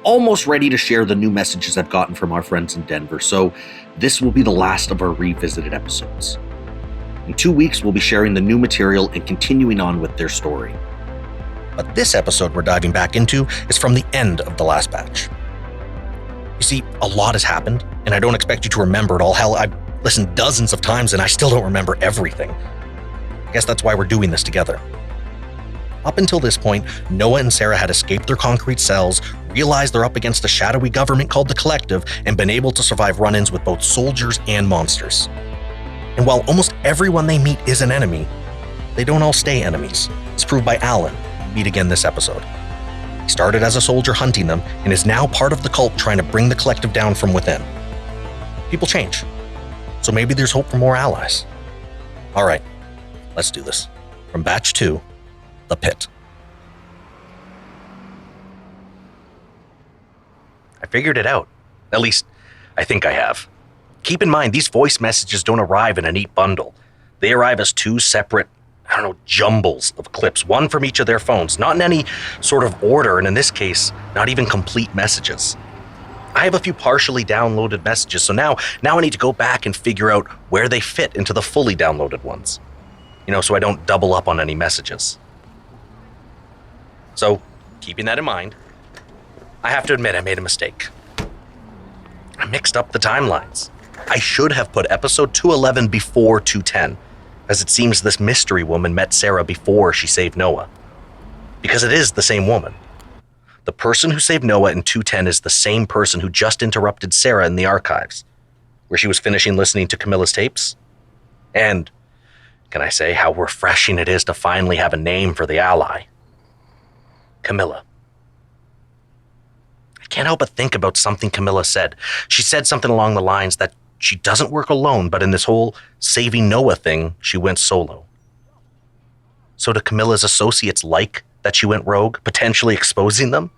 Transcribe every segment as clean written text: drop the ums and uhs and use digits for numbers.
almost ready to share the new messages I've gotten from our friends in Denver, so this will be the last of our revisited episodes. In 2 weeks, we'll be sharing the new material and continuing on with their story. But this episode we're diving back into is from the end of the last batch. You see, a lot has happened, and I don't expect you to remember it all. Hell, I've listened dozens of times and I still don't remember everything. I guess that's why we're doing this together. Up until this point, Noah and Sara had escaped their concrete cells, realized they're up against a shadowy government called the Collective, and been able to survive run-ins with both soldiers and monsters. And while almost everyone they meet is an enemy, they don't all stay enemies. It's proved by Alan, who we meet again this episode. He started as a soldier hunting them and is now part of the cult trying to bring the Collective down from within. People change, so maybe there's hope for more allies. All right, let's do this. From Batch 2, The Pit. I figured it out. At least, I think I have. Keep in mind, these voice messages don't arrive in a neat bundle. They arrive as two separate, jumbles of clips, one from each of their phones, not in any sort of order, and in this case, not even complete messages. I have a few partially downloaded messages, so now I need to go back and figure out where they fit into the fully downloaded ones. So I don't double up on any messages. So, keeping that in mind, I have to admit I made a mistake. I mixed up the timelines. I should have put episode 211 before 210, as it seems this mystery woman met Sara before she saved Noah. Because it is the same woman. The person who saved Noah in 210 is the same person who just interrupted Sara in the archives, where she was finishing listening to Camilla's tapes. And, can I say how refreshing it is to finally have a name for the ally? Camilla. I can't help but think about something Camilla said. She said something along the lines that she doesn't work alone, but in this whole saving Noah thing, she went solo. So do Camilla's associates like that she went rogue, potentially exposing them?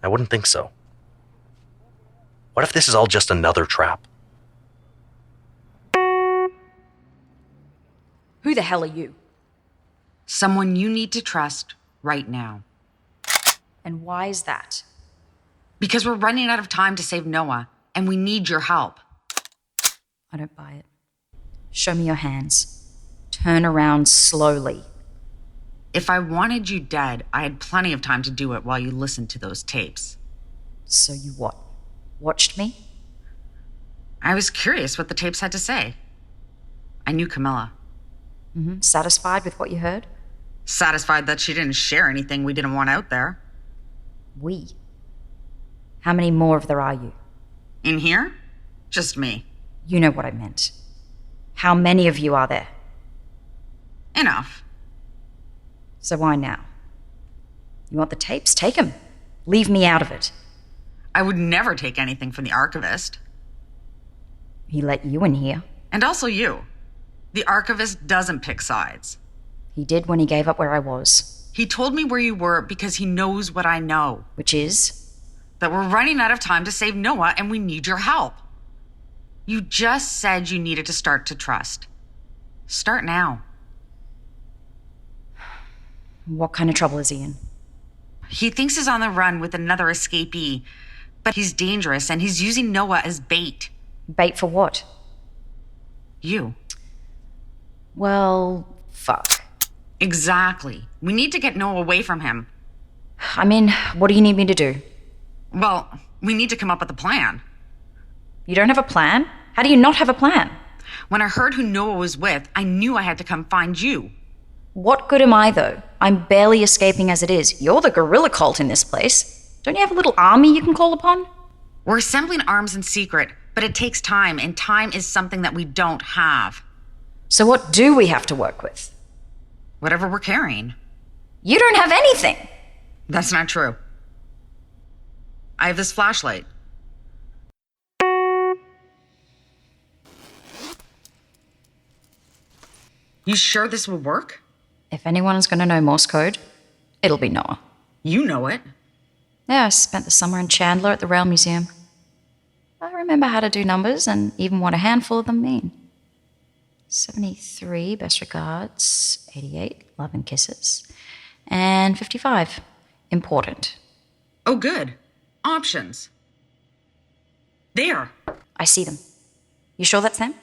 I wouldn't think so. What if this is all just another trap? Who the hell are you? Someone you need to trust right now. And why is that? Because we're running out of time to save Noah, and we need your help. I don't buy it. Show me your hands. Turn around slowly. If I wanted you dead, I had plenty of time to do it while you listened to those tapes. So you what? Watched me? I was curious what the tapes had to say. I knew Camilla. Satisfied with what you heard? Satisfied that she didn't share anything we didn't want out there. We? How many more of there are you? In here? Just me. You know what I meant. How many of you are there? Enough. So why now? You want the tapes? Take them. Leave me out of it. I would never take anything from the archivist. He let you in here. And also you. The archivist doesn't pick sides. He did when he gave up where I was. He told me where you were because he knows what I know. Which is? That we're running out of time to save Noah and we need your help. You just said you needed to start to trust. Start now. What kind of trouble is he in? He thinks he's on the run with another escapee, but he's dangerous and he's using Noah as bait. Bait for what? You. Well, fuck. Exactly. We need to get Noah away from him. What do you need me to do? Well, we need to come up with a plan. You don't have a plan? How do you not have a plan? When I heard who Noah was with, I knew I had to come find you. What good am I, though? I'm barely escaping as it is. You're the guerrilla cult in this place. Don't you have a little army you can call upon? We're assembling arms in secret, but it takes time, and time is something that we don't have. So what do we have to work with? Whatever we're carrying. You don't have anything. That's not true. I have this flashlight. You sure this will work? If anyone's going to know Morse code, it'll be Noah. You know it. Yeah, I spent the summer in Chandler at the Rail Museum. I remember how to do numbers and even what a handful of them mean. 73, best regards. 88, love and kisses. And 55, important. Oh, good. Options. There. I see them. You sure that's them?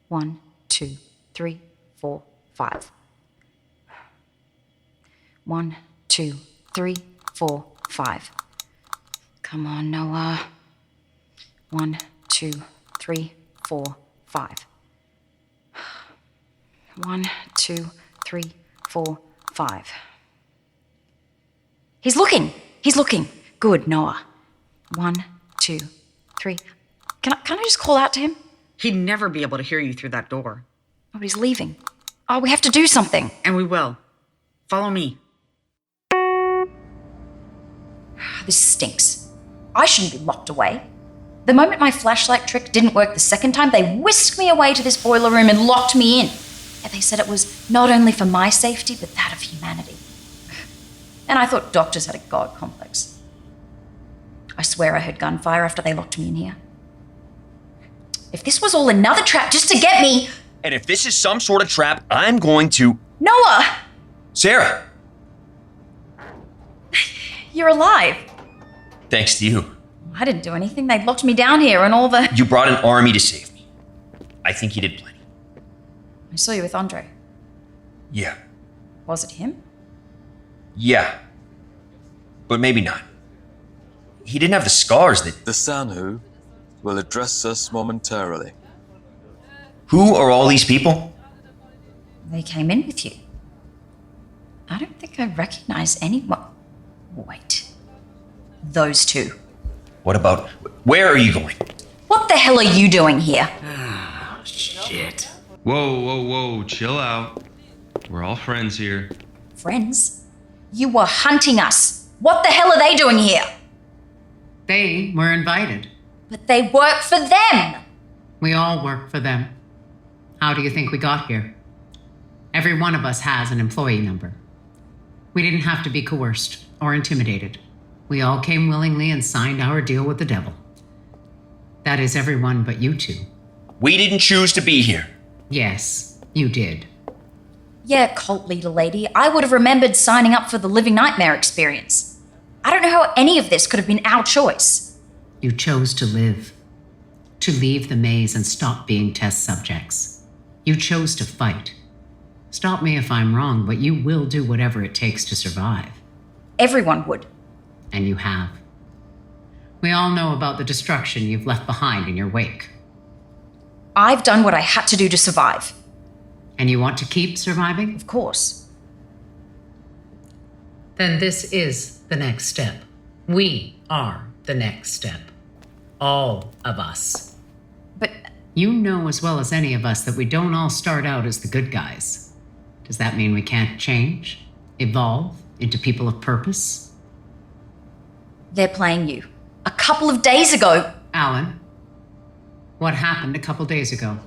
1, 2, 3, 4, 5. 1, 2, 3, 4, 5. Come on, Noah. 1, 2, 3, 4, 5. 1, 2, 3, 4, 5. He's looking. Good, Noah. 1, 2, 3. Can I just call out to him? He'd never be able to hear you through that door. Oh, but he's leaving. Oh, we have to do something. And we will. Follow me. This stinks. I shouldn't be locked away. The moment my flashlight trick didn't work the second time, they whisked me away to this boiler room and locked me in. And they said it was not only for my safety, but that of humanity. And I thought doctors had a god complex. I swear I heard gunfire after they locked me in here. If this was all another trap just to get me... And if this is some sort of trap, I'm going to... Noah! Sara! You're alive. Thanks to you. I didn't do anything. They locked me down here and all the... You brought an army to save me. I think you did plenty. I saw you with Andre. Yeah. Was it him? Yeah. But maybe not. He didn't have the scars that... The Sandhed will address us momentarily. Who are all these people? They came in with you. I don't think I recognize anyone. Wait. Those two. What about... Where are you going? What the hell are you doing here? Shit. Whoa, chill out. We're all friends here. Friends? You were hunting us. What the hell are they doing here? They were invited. But they work for them. We all work for them. How do you think we got here? Every one of us has an employee number. We didn't have to be coerced or intimidated. We all came willingly and signed our deal with the devil. That is everyone but you two. We didn't choose to be here. Yes, you did. Yeah, cult leader lady, I would have remembered signing up for the Living Nightmare experience. I don't know how any of this could have been our choice. You chose to live. To leave the maze and stop being test subjects. You chose to fight. Stop me if I'm wrong, but you will do whatever it takes to survive. Everyone would. And you have. We all know about the destruction you've left behind in your wake. I've done what I had to do to survive. And you want to keep surviving? Of course. Then this is the next step. We are the next step. All of us. But You know as well as any of us that we don't all start out as the good guys. Does that mean we can't change? Evolve into people of purpose? they're playing you. A couple of days ago... Alan, what happened a couple days ago?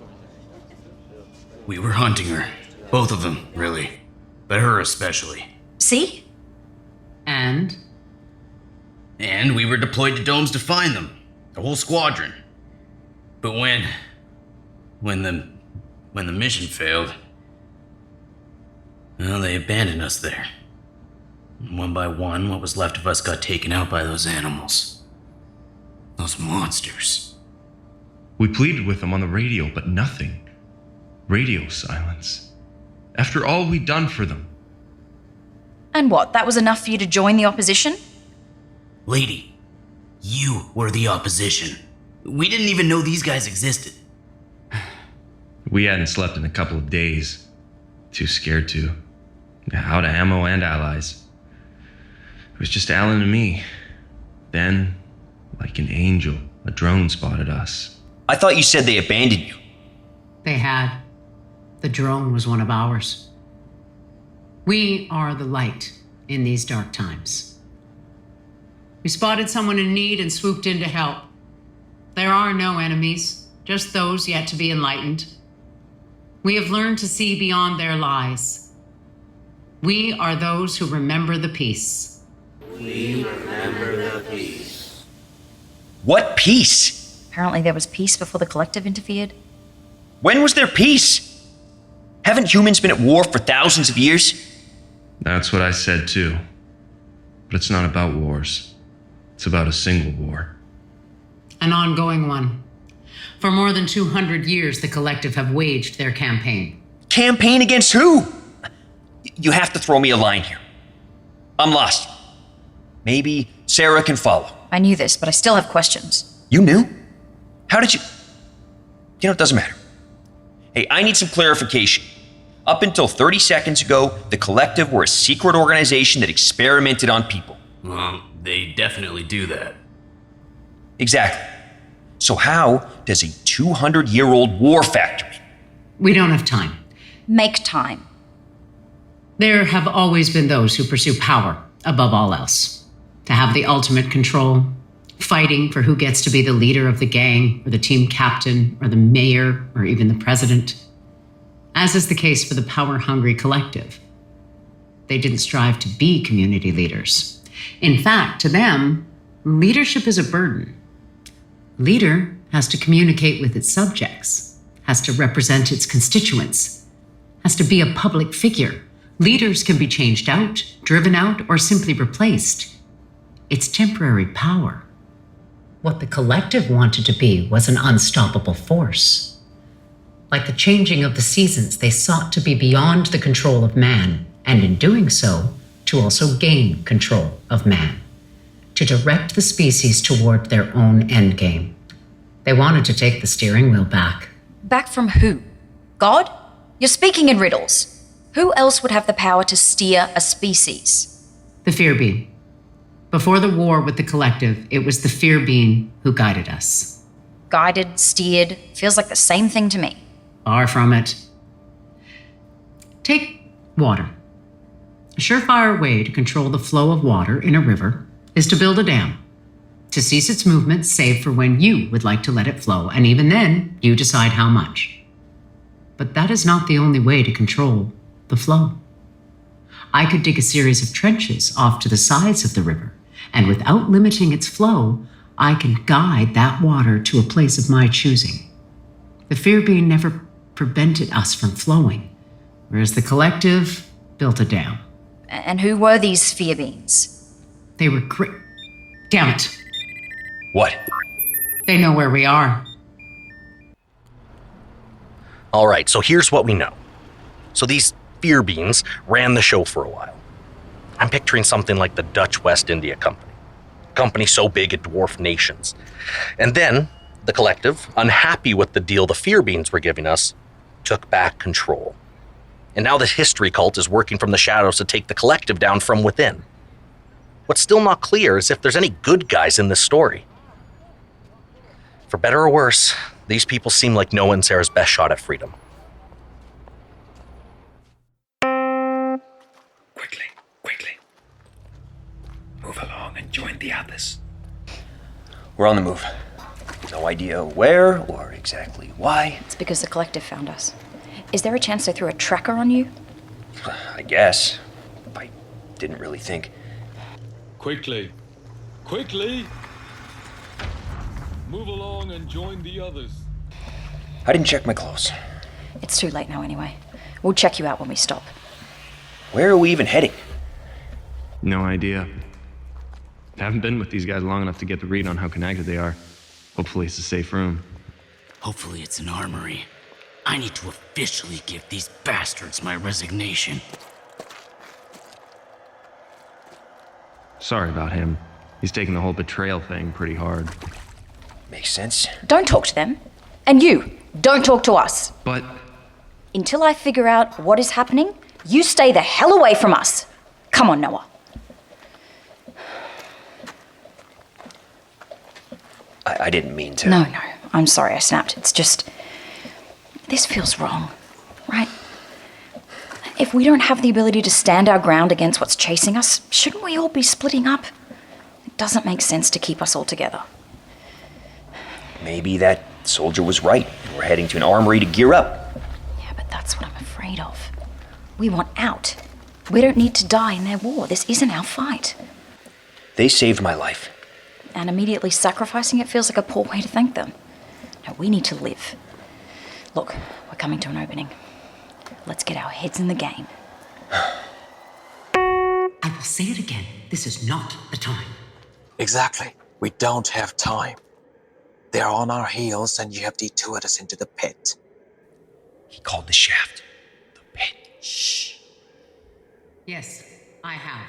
We were hunting her. Both of them, really. But her especially. See? And? And we were deployed to domes to find them. The whole squadron. But when the mission failed, well, they abandoned us there. One by one, what was left of us got taken out by those animals. Those monsters. We pleaded with them on the radio, but nothing. Radio silence. After all we'd done for them. And what, that was enough for you to join the opposition? Lady, you were the opposition. We didn't even know these guys existed. We hadn't slept in a couple of days. Too scared to. Out of ammo and allies. It was just Alan and me. Then, like an angel, a drone spotted us. I thought you said they abandoned you. They had. The drone was one of ours. We are the light in these dark times. We spotted someone in need and swooped in to help. There are no enemies, just those yet to be enlightened. We have learned to see beyond their lies. We are those who remember the peace. What peace? Apparently there was peace before the collective interfered. When was there peace? Haven't humans been at war for thousands of years? That's what I said too. But it's not about wars. It's about a single war. An ongoing one. For more than 200 years, the Collective have waged their campaign. Campaign against who? You have to throw me a line here. I'm lost. Maybe Sara can follow. I knew this, but I still have questions. You knew? How did you... You know, it doesn't matter. Hey, I need some clarification. Up until 30 seconds ago, the Collective were a secret organization that experimented on people. Well, they definitely do that. Exactly. So how does a 200-year-old war factory... We don't have time. Make time. There have always been those who pursue power above all else. To have the ultimate control, fighting for who gets to be the leader of the gang, or the team captain, or the mayor, or even the president. As is the case for the power-hungry Collective. They didn't strive to be community leaders. In fact, to them, leadership is a burden. Leader has to communicate with its subjects, has to represent its constituents, has to be a public figure. Leaders can be changed out, driven out, or simply replaced. It's temporary power. What the Collective wanted to be was an unstoppable force. Like the changing of the seasons, they sought to be beyond the control of man, and in doing so, to also gain control of man, to direct the species toward their own endgame. They wanted to take the steering wheel back. Back from who? God? You're speaking in riddles. Who else would have the power to steer a species? The Fear Being. Before the war with the Collective, it was the Fear Being who guided us. Guided, steered, feels like the same thing to me. Far from it. Take water. A surefire way to control the flow of water in a river is to build a dam. To cease its movement, save for when you would like to let it flow, and even then, you decide how much. But that is not the only way to control the flow. I could dig a series of trenches off to the sides of the river, and without limiting its flow, I can guide that water to a place of my choosing. The Fear Being never prevented us from flowing, whereas the Collective built a dam. And who were these Fear Beings? They were great. Damn it. What? They know where we are. All right, so here's what we know. So these Fear Beings ran the show for a while. I'm picturing something like the Dutch West India Company. A company so big it dwarfed nations. And then the Collective, unhappy with the deal the Fear Beings were giving us, took back control. And now this history cult is working from the shadows to take the Collective down from within. What's still not clear is if there's any good guys in this story. For better or worse, these people seem like Noah and Sara's best shot at freedom. Quickly. Move along and join the others. We're on the move. No idea where or exactly why. It's because the Collective found us. Is there a chance they threw a tracker on you? I guess. I didn't really think. Quickly. Move along and join the others. I didn't check my clothes. It's too late now anyway. We'll check you out when we stop. Where are we even heading? No idea. I haven't been with these guys long enough to get the read on how connected they are. Hopefully it's a safe room. Hopefully it's an armory. I need to officially give these bastards my resignation. Sorry about him. He's taking the whole betrayal thing pretty hard. Makes sense. Don't talk to them. And you, don't talk to us. But Until I figure out what is happening, you stay the hell away from us. Come on, Noah. I didn't mean to. No, I'm sorry I snapped. It's just, this feels wrong, right? If we don't have the ability to stand our ground against what's chasing us, shouldn't we all be splitting up? It doesn't make sense to keep us all together. Maybe that soldier was right. We're heading to an armory to gear up. Yeah, but that's what I'm afraid of. We want out. We don't need to die in their war. This isn't our fight. They saved my life. And immediately sacrificing it feels like a poor way to thank them. No, we need to live. Look, we're coming to an opening. Let's get our heads in the game. I will say it again. This is not the time. Exactly. We don't have time. They're on our heels and you have detoured us into the pit. He called the shaft the pit. Shh. Yes, I have.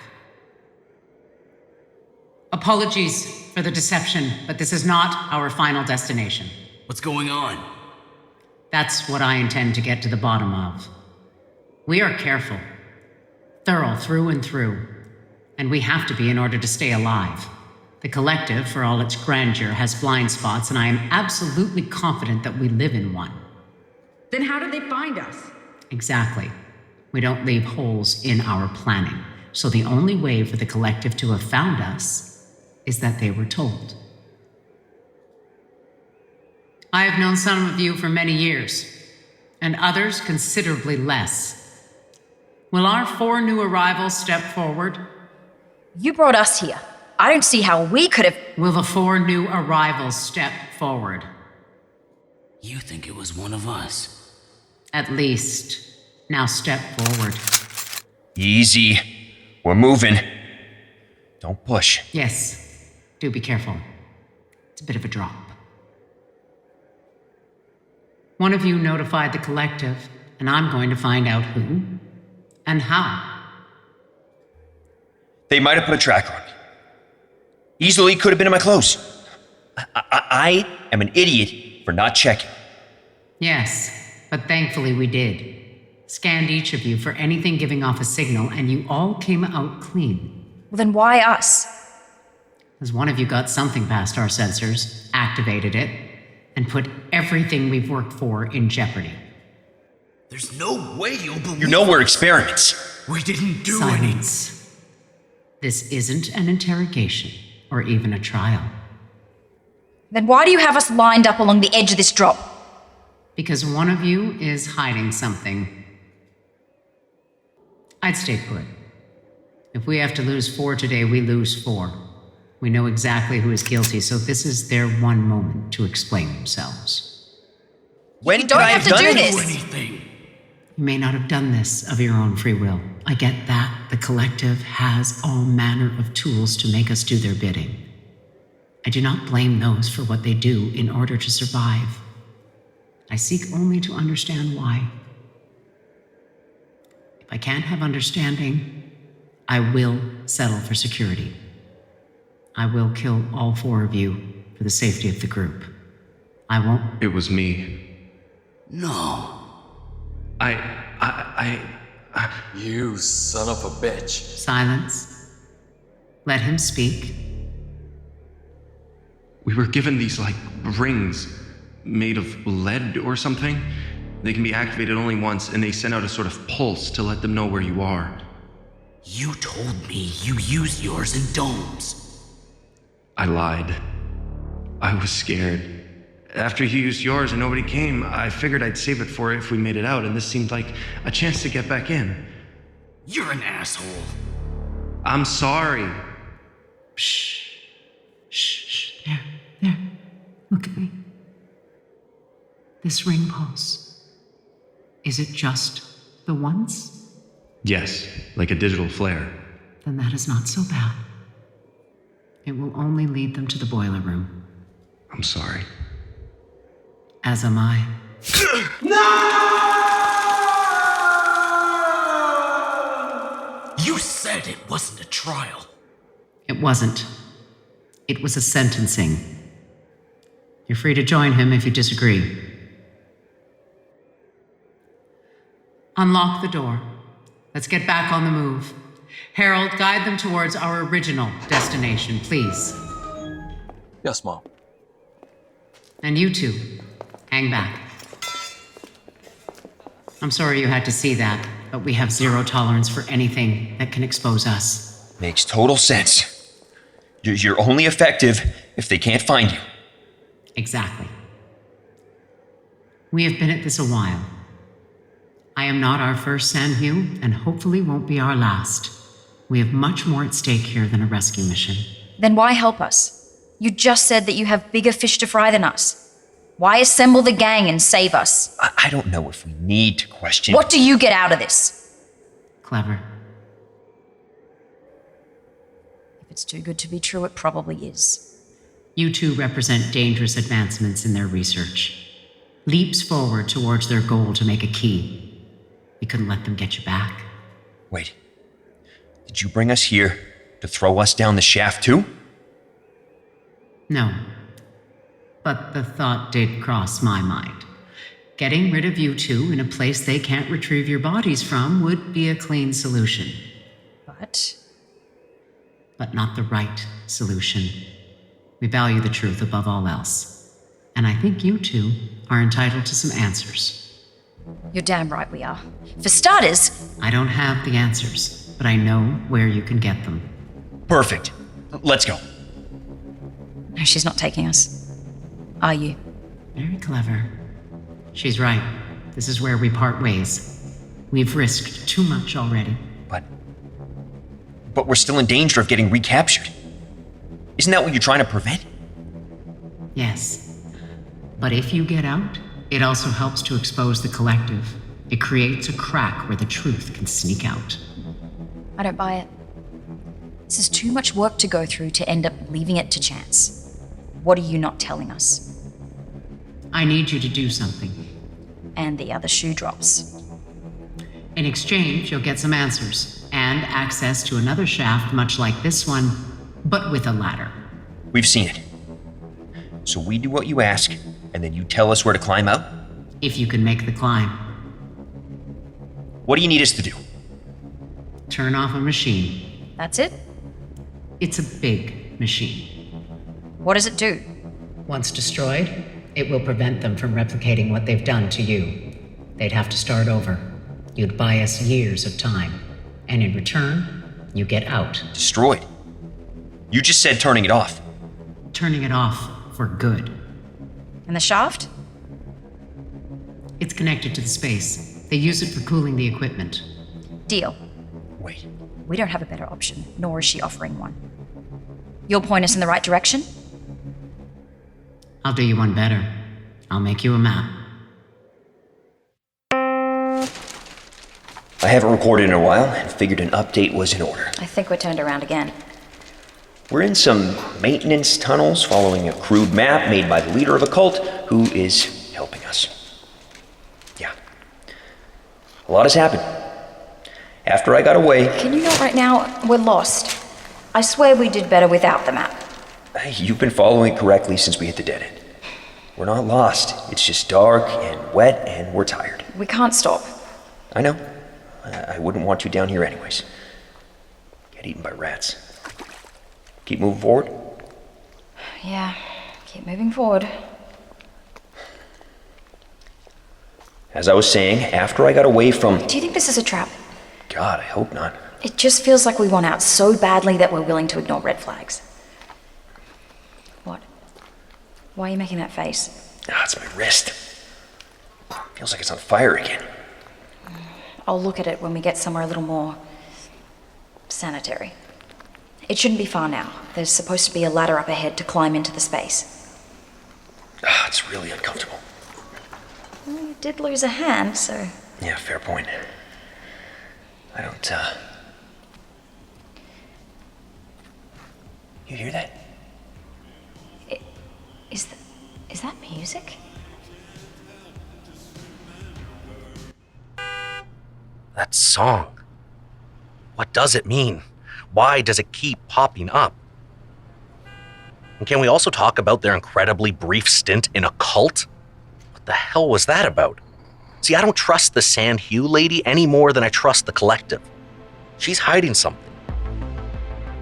Apologies for the deception, but this is not our final destination. What's going on? That's what I intend to get to the bottom of. We are careful, thorough through and through, and we have to be in order to stay alive. The collective, for all its grandeur, has blind spots, and I am absolutely confident that we live in one. Then how did they find us? Exactly. We don't leave holes in our planning, so the only way for the collective to have found us is that they were told. I have known some of you for many years, and others considerably less. Will our 4 new arrivals step forward? You brought us here. I don't see how we could have. Will the 4 new arrivals step forward? You think it was one of us? At least, now step forward. Easy. We're moving. Don't push. Yes, do be careful. It's a bit of a drop. One of you notified the collective, and I'm going to find out who and how. They might have put a tracker on me. Easily could have been in my clothes. I am an idiot for not checking. Yes, but thankfully we did. Scanned each of you for anything giving off a signal, and you all came out clean. Well, then why us? Because one of you got something past our sensors, activated it, and put everything we've worked for in jeopardy. There's no way you'll believe. You know we're experiments. We didn't do anything. Silence. This isn't an interrogation, or even a trial. Then why do you have us lined up along the edge of this drop? Because one of you is hiding something. I'd stay put. If we have to lose 4 today, we lose 4. We know exactly who is guilty, so this is their one moment to explain themselves. When You don't could I have to done do it? this. Anything. You may not have done this of your own free will. I get that. The collective has all manner of tools to make us do their bidding. I do not blame those for what they do in order to survive. I seek only to understand why. If I can't have understanding, I will settle for security. I will kill all 4 of you for the safety of the group. I won't. It was me. No. You son of a bitch. Silence. Let him speak. We were given these, rings made of lead or something. They can be activated only once, and they send out a sort of pulse to let them know where you are. You told me you used yours in domes. I lied. I was scared. After you used yours and nobody came, I figured I'd save it for if we made it out, and this seemed like a chance to get back in. You're an asshole. I'm sorry. Shh. Shh. There. Look at me. This ring pulse. Is it just the once? Yes, like a digital flare. Then that is not so bad. It will only lead them to the boiler room. I'm sorry. As am I. You said it wasn't a trial. It wasn't. It was a sentencing. You're free to join him if you disagree. Unlock the door. Let's get back on the move. Herald, guide them towards our original destination, please. Yes, Mom. And you two, hang back. I'm sorry you had to see that, but we have zero tolerance for anything that can expose us. Makes total sense. You're only effective if they can't find you. Exactly. We have been at this a while. I am not our first Sandhed, and hopefully won't be our last. We have much more at stake here than a rescue mission. Then why help us? You just said that you have bigger fish to fry than us. Why assemble the gang and save us? I don't know if we need to question. What do you get out of this? Clever. it's too good to be true, it probably is. You two represent dangerous advancements in their research. Leaps forward towards their goal to make a key. We couldn't let them get you back. Wait. Did you bring us here to throw us down the shaft too? No. But the thought did cross my mind. Getting rid of you two in a place they can't retrieve your bodies from would be a clean solution. But not the right solution. We value the truth above all else. And I think you two are entitled to some answers. You're damn right we are. For starters, I don't have the answers, but I know where you can get them. Perfect. Let's go. no, she's not taking us. Are you? Very clever. She's right. This is where we part ways. We've risked too much already. But we're still in danger of getting recaptured. Isn't that what you're trying to prevent? Yes. But if you get out, it also helps to expose the collective. It creates a crack where the truth can sneak out. I don't buy it. This is too much work to go through to end up leaving it to chance. What are you not telling us? I need you to do something. And the other shoe drops. In exchange, you'll get some answers and access to another shaft much like this one, but with a ladder. We've seen it. So we do what you ask, and then you tell us where to climb out? If you can make the climb. What do you need us to do? Turn off a machine. That's it? It's a big machine. What does it do? Once destroyed, it will prevent them from replicating what they've done to you. They'd have to start over. You'd buy us years of time. And in return, you get out. Destroyed? You just said turning it off. Turning it off for good. And the shaft? It's connected to the space. They use it for cooling the equipment. Deal. Wait. We don't have a better option, nor is she offering one. You'll point us in the right direction? I'll do you one better. I'll make you a map. I haven't recorded in a while and figured an update was in order. I think we're turned around again. We're in some maintenance tunnels following a crude map made by the leader of a cult who is helping us. Yeah. A lot has happened. After I got away... Can you know right now we're lost? I swear we did better without the map. You've been following it correctly since we hit the dead end. We're not lost. It's just dark and wet and we're tired. We can't stop. I know. I wouldn't want you down here anyways. Get eaten by rats. Keep moving forward? Yeah, keep moving forward. As I was saying, after I got away from... Do you think this is a trap? God, I hope not. It just feels like we want out so badly that we're willing to ignore red flags. What? Why are you making that face? It's my wrist. Feels like it's on fire again. I'll look at it when we get somewhere a little more sanitary. It shouldn't be far now. There's supposed to be a ladder up ahead to climb into the space. It's really uncomfortable. Well, you did lose a hand, so... Yeah, fair point. I don't, You hear that? Is that music? That song. What does it mean? Why does it keep popping up? And can we also talk about their incredibly brief stint in a cult? What the hell was that about? See, I don't trust the Sandhed lady any more than I trust the collective. She's hiding something.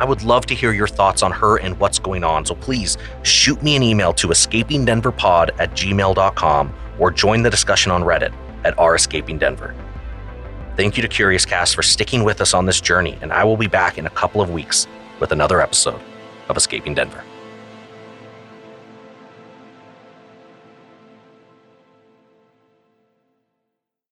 I would love to hear your thoughts on her and what's going on, so please shoot me an email to escapingdenverpod@gmail.com or join the discussion on Reddit at @rescapingdenver. Thank you to Curious Cast for sticking with us on this journey, and I will be back in a couple of weeks with another episode of Escaping Denver.